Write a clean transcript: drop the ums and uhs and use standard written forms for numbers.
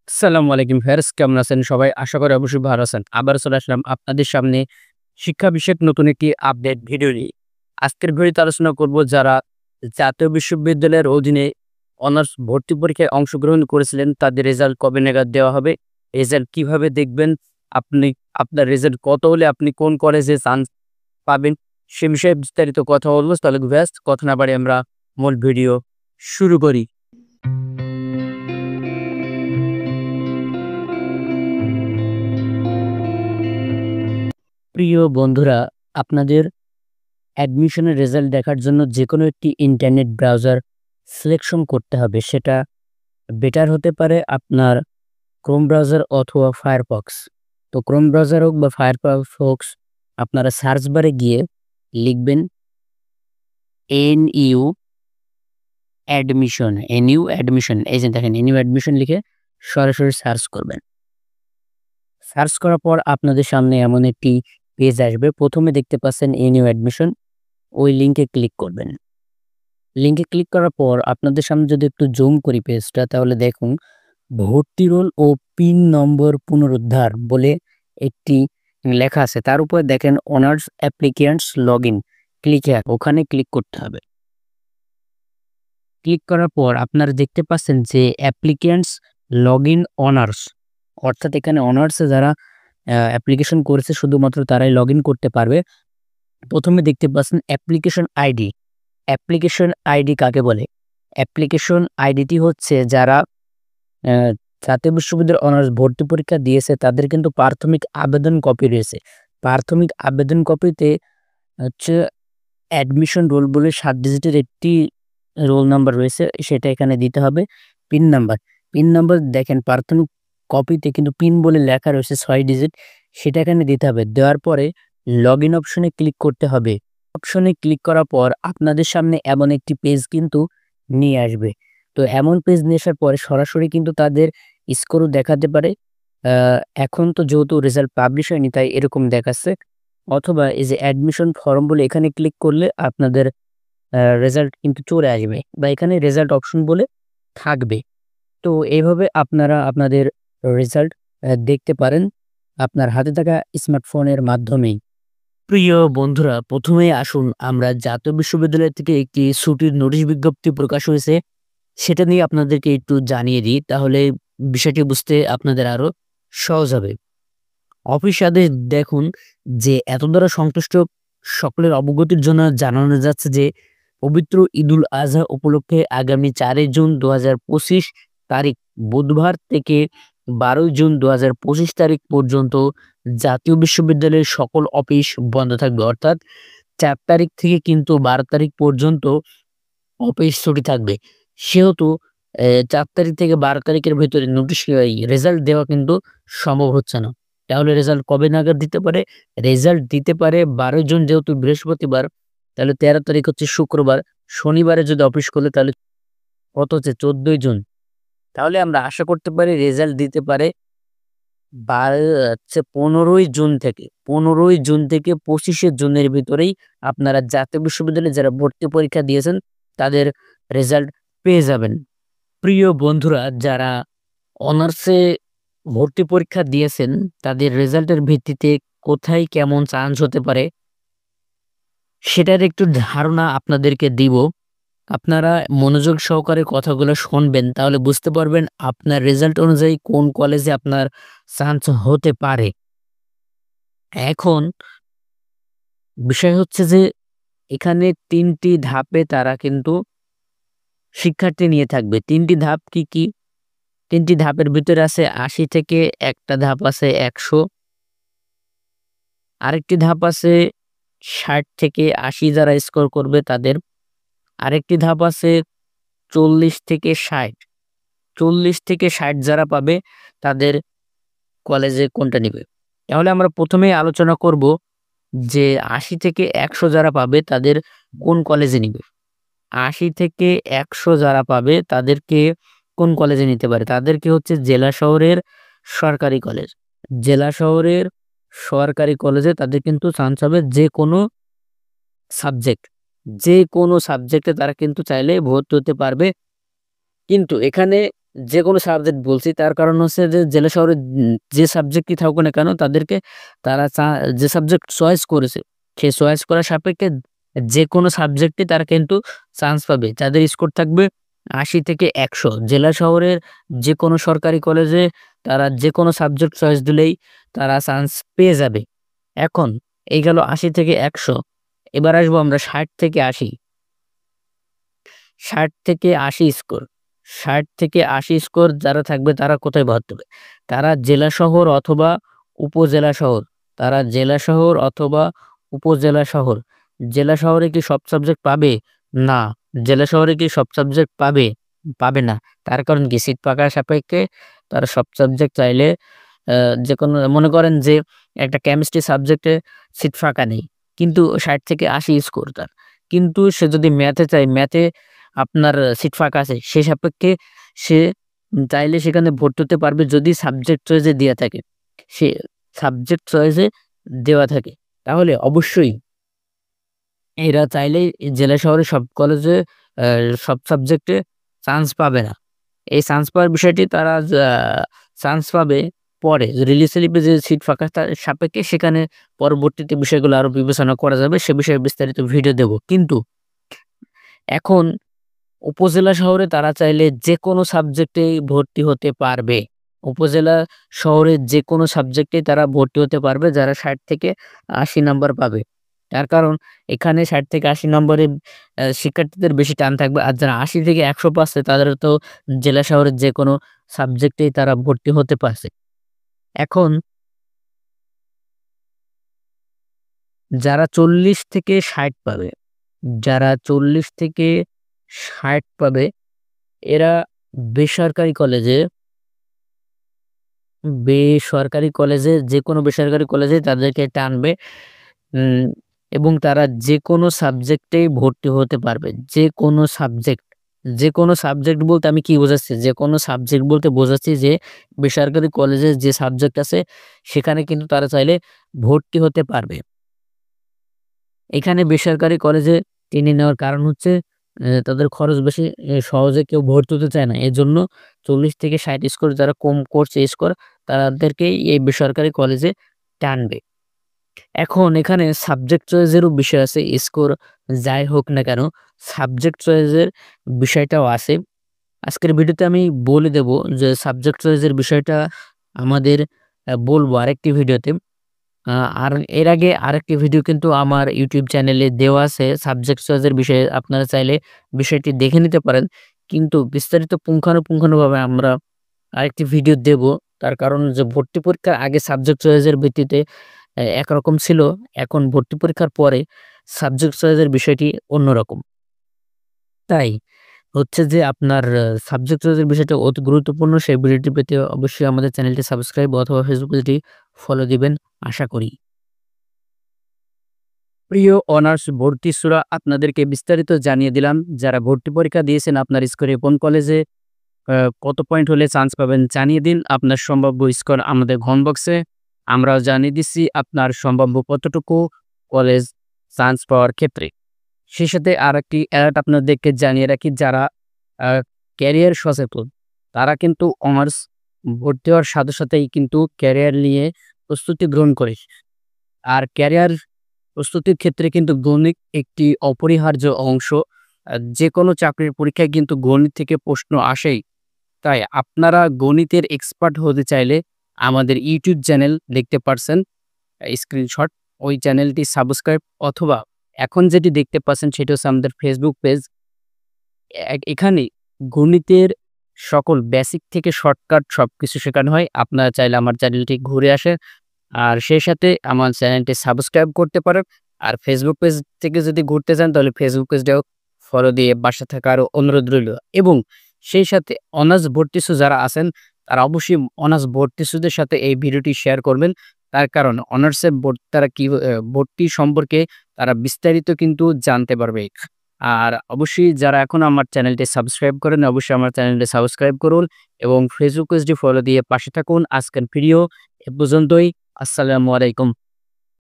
আসসালামু আলাইকুম ভিউয়ার্স, কেমন আছেন সবাই? আশা করি অবশ্যই ভালো আছেন। আবার চলে আসলাম আপনাদের সামনে শিক্ষা বিষয়ক নতুন একটি আপডেট ভিডিও নিয়ে। আজকের ভিডিওতে আলোচনা করব যারা জাতীয় বিশ্ববিদ্যালয়ের অধীনে অনার্স ভর্তি পরীক্ষায় অংশগ্রহণ করেছিলেন তাদের রেজাল্ট কবে নাগাদ দেওয়া হবে? রেজাল্ট কিভাবে দেখবেন? আপনি আপনার রেজাল্ট কত হলে আপনি কোন কলেজে চান্স পাবেন? সে বিষয়ে বিস্তারিত কথা বলব। তাহলে ভিউয়ার্স কথা না বাড়িয়ে আমরা মূল ভিডিও শুরু করি। প্রিয় বন্ধুরা, আপনাদের অ্যাডমিশনের রেজাল্ট দেখার জন্য যেকোনো একটি ইন্টারনেট ব্রাউজার সিলেকশন করতে হবে। সেটা বেটার হতে পারে আপনার ক্রোম ব্রাউজার অথবা ফায়ারফক্স। তো ক্রোম ব্রাউজার হোক বা ফায়ারফক্স, আপনারা সার্চ বারে গিয়ে লিখবেন এনইউ অ্যাডমিশন, এনইউ অ্যাডমিশন। এই যে দেখেন এনইউ অ্যাডমিশন লিখে সরাসরি সার্চ করবেন। সার্চ করার পর আপনাদের সামনে এমন একটি পেজ আসবে। প্রথমে দেখতে পাচ্ছেন এনইউ অ্যাডমিশন, ওই লিঙ্কে ক্লিক করবেন। লিঙ্কে ক্লিক করার পর আপনাদের সামনে যদি একটু জুম করি পেজটা, তাহলে দেখুন ভর্তি রোল ও পিন নম্বর পুনরুদ্ধার বলে একটি লেখা আছে। তার উপরে দেখেন honours applicants log in, click here, ওখানে ক্লিক করতে হবে। ক্লিক করার পর আপনারা দেখতে পাচ্ছেন যে অ্যাপ্লিক্যান্টস লগ ইন অনার্স, অর্থাৎ এখানে অনার্সে যারা অ্যাপ্লিকেশন করেছে শুধুমাত্র তারাই লগ ইন করতে পারবে। প্রথমে দেখতে পাচ্ছেন অ্যাপ্লিকেশন আইডি। অ্যাপ্লিকেশন আইডি কাকে বলে? অ্যাপ্লিকেশন আইডিটি হচ্ছে যারা জাতীয় বিশ্ববিদ্যালয়ের অনার্স ভর্তি পরীক্ষা দিয়েছে তাদের কিন্তু প্রাথমিক আবেদন কপি রয়েছে। প্রাথমিক আবেদন কপিতে হচ্ছে অ্যাডমিশন রোল বলে 7 ডিজিটের একটি রোল নাম্বার রয়েছে, সেটা এখানে দিতে হবে। পিন নাম্বার, পিন নাম্বার দেখেন প্রাথমিক কপিতে কিন্তু পিন বলে লেখা রয়েছে 6 ডিজিট, সেটা এখানে দিতে হবে। দেওয়ার পরে লগ ইন অপশনে ক্লিক করতে হবে। অপশনে ক্লিক করার পর আপনাদের সামনে এমন একটি পেজ কিন্তু নিয়ে আসবে। তো এমন পেজ নিয়ে আসার পরে সরাসরি কিন্তু তাদের স্কোরও দেখাতে পারে। এখন তো যেহেতু রেজাল্ট পাবলিশ হয়নি তাই এরকম দেখাচ্ছে। অথবা এই যে অ্যাডমিশন ফর্ম বলে এখানে ক্লিক করলে আপনাদের রেজাল্ট কিন্তু চলে আসবে বা এখানে রেজাল্ট অপশন বলে থাকবে। তো এইভাবে আপনারা আপনাদের রেজাল্ট দেখতে পারেন আপনার হাতে থাকা স্মার্টফোনের মাধ্যমেই। প্রিয় বন্ধুরা, প্রথমেই আসুন আমরা জাতীয় বিশ্ববিদ্যালয় থেকে একটি ছুটির নোটিশ বিজ্ঞপ্তি প্রকাশ হয়েছে সেটা নিয়ে আপনাদেরকে একটু জানিয়ে দিই, তাহলে বিষয়টি বুঝতে আপনাদের আরো সহজ হবে। অফিস আদেশ দেখুন যে এত দ্বারা সংশ্লিষ্ট সকলের অবগতির জন্য জানানো যাচ্ছে যে পবিত্র ঈদুল আজহা উপলক্ষে আগামী 4 জুন 2025 তারিখ বুধবার থেকে 12 জুন 2025 তারিখ পর্যন্ত জাতীয় বিশ্ববিদ্যালয়ের সকল অফিস বন্ধ থাকবে। অর্থাৎ 4 তারিখ থেকে কিন্তু 12 তারিখ পর্যন্ত অফিস ছুটি থাকবে। সেহেতু 4 তারিখ থেকে 12 তারিখের ভেতরে নোটিশ রেজাল্ট দেওয়া কিন্তু সম্ভব হচ্ছে না। তাহলে রেজাল্ট কবে নাগাদ দিতে পারে? রেজাল্ট দিতে পারে 12 জুন, যেহেতু বৃহস্পতিবার, তাহলে 13 তারিখ হচ্ছে শুক্রবার। শনিবারে যদি অফিস খোলে তাহলে কত হচ্ছে? 14 জুন। তাহলে আমরা আশা করতে পারি রেজাল্ট দিতে পারে 15ই জুন থেকে 25শে জুনের ভিতরেই আপনারা জাতীয় বিশ্ববিদ্যালয়ে যারা ভর্তি পরীক্ষা দিয়েছেন তাদের রেজাল্ট পেয়ে যাবেন। প্রিয় বন্ধুরা, যারা অনার্সে ভর্তি পরীক্ষা দিয়েছেন তাদের রেজাল্টের ভিত্তিতে কোথায় কেমন চান্স হতে পারে সেটার একটু ধারণা আপনাদেরকে দিব। আপনারা মনোযোগ সহকারে কথাগুলো শুনবেন, তাহলে বুঝতে পারবেন আপনার রেজাল্ট অনুযায়ী কোন কলেজে আপনার চান্স হতে পারে। এখন বিষয় হচ্ছে যে এখানে 3টি ধাপে তারা কিন্তু শিক্ষার্থী নিয়ে থাকবে। 3টি ধাপ কি কি? 3টি ধাপের ভিতরে আছে 80 থেকে, একটা ধাপ আছে 100, আরেকটি ধাপ আছে 60 থেকে 80 যারা স্কোর করবে তাদের, আরেকটি ধাপ আছে 40 থেকে 60, 40 থেকে 60 যারা পাবে তাদের কলেজে কোনটা নিবে। তাহলে আমরা প্রথমেই আলোচনা করব যে 80 থেকে 100 যারা পাবে তাদের কোন কলেজে নিবে। 80 থেকে 100 যারা পাবে তাদেরকে কোন কলেজে নিতে পারে? তাদেরকে হচ্ছে জেলা শহরের সরকারি কলেজ। জেলা শহরের সরকারি কলেজে তাদের কিন্তু চান্স হবে যে কোনো সাবজেক্টে তারা কিন্তু চাইলে ভর্তি হতে পারবে। কিন্তু এখানে যে কোনো সাবজেক্ট বলছি, তার কারণ হচ্ছে যে জেলা শহরে যে সাবজেক্টই থাকুক না কেন তাদেরকে তারা যে সাবজেক্ট চয়েস করেছে সেই চয়েস করার সাপেক্ষে যে কোনো সাবজেক্টে তারা কিন্তু চান্স পাবে। যাদের স্কোর থাকবে ৮০ থেকে ১০০, জেলা শহরের যে কোনো সরকারি কলেজে তারা যে কোনো সাবজেক্ট চয়েস দিলেই তারা চান্স পেয়ে যাবে। এখন এই গেল ৮০ থেকে ১০০, এবার আসবো আমরা ৬০ থেকে ৮০। ৬০ থেকে ৮০ স্কোর, ৬০ থেকে ৮০ স্কোর যারা থাকবে তারা কোথায় ভর্তি হবে? তারা জেলা শহর অথবা উপজেলা শহর, তারা জেলা শহর অথবা উপজেলা শহর। জেলা শহরে কি সব সাবজেক্ট পাবে? না। জেলা শহরে কি সব সাবজেক্ট পাবে? পাবে না। তার কারণ কি? সিট পাকার সাপেক্ষে তারা সব সাবজেক্ট চাইলে যেকোনো, মনে করেন যে একটা কেমিস্ট্রি সাবজেক্টে সিট ফাঁকা নেই। কিন্তু ৬০ থেকে ৮০ স্কোর তার। কিন্তু সে যদি ম্যাথে চায়, ম্যাথে আপনার সিট ফাঁকা আছে, সে সাপেক্ষে সে চাইলে সেখানে ভর্তি হতে পারবে যদি সাবজেক্ট চয়েসে দেয়া থাকে। সে সাবজেক্ট চয়েসে দেওয়া থাকে। তাহলে অবশ্যই এরা চাইলেই জেলা শহরে সব কলেজে আ সব সাবজেক্টে চান্স পাবে না। এই চান্স পাওয়ার বিষয়টি তারা চান্স পাবে পরে রিলিজ স্লিপে যে সিট ফাঁকা তার সাপেক্ষে সেখানে পরবর্তীতে বিষয়গুলো আরো বিবেচনা করা যাবে। সে বিষয়ে বিস্তারিত ভিডিও দেব। কিন্তু এখন উপজেলা শহরে তারা চাইলে যেকোনো সাবজেক্টেই ভর্তি হতে পারবে। উপজেলা শহরে যেকোনো সাবজেক্টেই তারা ভর্তি হতে পারবে যারা ৬০ থেকে ৮০ নাম্বার পাবে। তার কারণ এখানে ৬০ থেকে ৮০ নম্বরে শিক্ষার্থীদের বেশি টান থাকবে। আর যারা ৮০ থেকে ১০০ পাচ্ছে তাদের তো জেলা শহরের যেকোনো সাবজেক্টেই তারা ভর্তি হতে পারছে। এখন যারা ৪০ থেকে ৬০ পাবে, যারা ৪০ থেকে ৬০ পাবে এরা বেসরকারি কলেজে যেকোনো বেসরকারি কলেজে তাদেরকে টানবে। উম এবং তারা যেকোনো সাবজেক্টেই ভর্তি হতে পারবে। যেকোনো সাবজেক্ট বলতে আমি কি বোঝাচ্ছি? যেকোনো সাবজেক্ট বলতে বোঝাচ্ছি যে বেসরকারি কলেজে যে সাবজেক্ট আছে সেখানে কিন্তু তারা চাইলে ভর্তি হতে পারবে। এখানে বেসরকারি কলেজে টেনে নেওয়ার কারণ হচ্ছে তাদের খরচ বেশি, সহজে কেউ ভর্তি হতে চায় না। এজন্য ৪০ থেকে ৬০ স্কোর যারা কম করছে স্কোর তাদেরকেই এই বেসরকারি কলেজে টানবে। এখন এখানে সাবজেক্ট চয়েসেরও বিষয় আছে। স্কোর যাই হোক না কেন সাবজেক্ট চয়েসের বিষয়টাও আছে। আজকের ভিডিওতে আমি বলে দেব যে সাবজেক্ট চয়েসের বিষয়টা আমাদের বলবো আরেকটি ভিডিওতে। আ আর এর আগে আরেকটি ভিডিও কিন্তু আমার ইউটিউব চ্যানেলে দেওয়া আছে সাবজেক্ট চয়েসের বিষয়ে। আপনারা চাইলে বিষয়টি দেখে নিতে পারেন। কিন্তু বিস্তারিত পুঙ্খানুপুঙ্খানুভাবে আমরা আরেকটি ভিডিও দেব। তার কারণ যে ভর্তি পরীক্ষার আগে সাবজেক্ট চয়েসের ভিত্তিতে একরকম ছিল। এখন ভর্তি পরীক্ষার পরে সাবজেক্ট চয়েসের বিষয়টি অন্যরকম। তাই হচ্ছে যে আপনার সাবজেক্ট চয়েসের বিষয়টা অতি গুরুত্বপূর্ণ। সেই ভিডিওটি পেতে অবশ্যই আমাদের চ্যানেলটি সাবস্ক্রাইব অথবা ফেসবুক পেজটি ফলো দিবেন আশা করি। প্রিয় অনার্স ভর্তি ইচ্ছুরা আপনাদেরকে বিস্তারিত জানিয়ে দিলাম। যারা ভর্তি পরীক্ষা দিয়েছেন আপনার স্কোরে কোন কলেজে কত পয়েন্ট হলে চান্স পাবেন জানিয়ে দিন। আপনার সম্ভাব্য স্কোর আমাদের কমেন্ট বক্সে আমরাও জানিয়ে দিচ্ছি আপনার সম্ভাব্য কতটুকু কলেজ চান্স পাওয়ার ক্ষেত্রে। সেই সাথে আরেকটি অ্যালার্ট আপনাদেরকে জানিয়ে রাখি, যারা আ ক্যারিয়ার সচেতন তারা কিন্তু অনার্স ভর্তি হওয়ার সাথে সাথেই কিন্তু ক্যারিয়ার নিয়ে প্রস্তুতি গ্রহণ করে। আর ক্যারিয়ার প্রস্তুতির ক্ষেত্রে কিন্তু গণিত একটি অপরিহার্য অংশ। যেকোনো চাকরির পরীক্ষায় কিন্তু গণিত থেকে প্রশ্ন আসেই। তাই আপনারা গণিতের এক্সপার্ট হতে চাইলে আমাদের ইউটিউব চ্যানেল দেখতে পারছেন স্ক্রিনশট, ওই চ্যানেলটি সাবস্ক্রাইব অথবা এখন যেটি দেখতে পাচ্ছেন সেটি হচ্ছে আমাদের ফেসবুক পেজ। এখানে গণিতের সকল বেসিক থেকে শর্টকাট সবকিছু শেখানো হয়। আপনারা চাইলে আমার চ্যানেলটি ঘুরে আসেন। আর সেই সাথে আমার চ্যানেলটি সাবস্ক্রাইব করতে পারেন। আর ফেসবুক পেজ থেকে যদি ঘুরতে চান তাহলে ফেসবুক পেজটাও ফলো দিয়ে পাশে থাকার অনুরোধ রইল। এবং সেই সাথে অনার্স ভর্তিচ্ছু যারা আছেন তারা অবশ্যই অনার্স ভর্তিচ্ছুদের সাথে এই ভিডিওটি শেয়ার করবেন। তার কারণ অনার্সে তারা কি ভর্তি সম্পর্কে তারা বিস্তারিত কিন্তু জানতে পারবে। আর অবশ্যই যারা এখনো আমার চ্যানেলটি সাবস্ক্রাইব করেন অবশ্যই আমার চ্যানেলটি সাবস্ক্রাইব করুন এবং ফেসবুক পেজটি ফলো দিয়ে পাশে থাকুন। আজকের ভিডিও এ পর্যন্তই। আসসালামু আলাইকুম।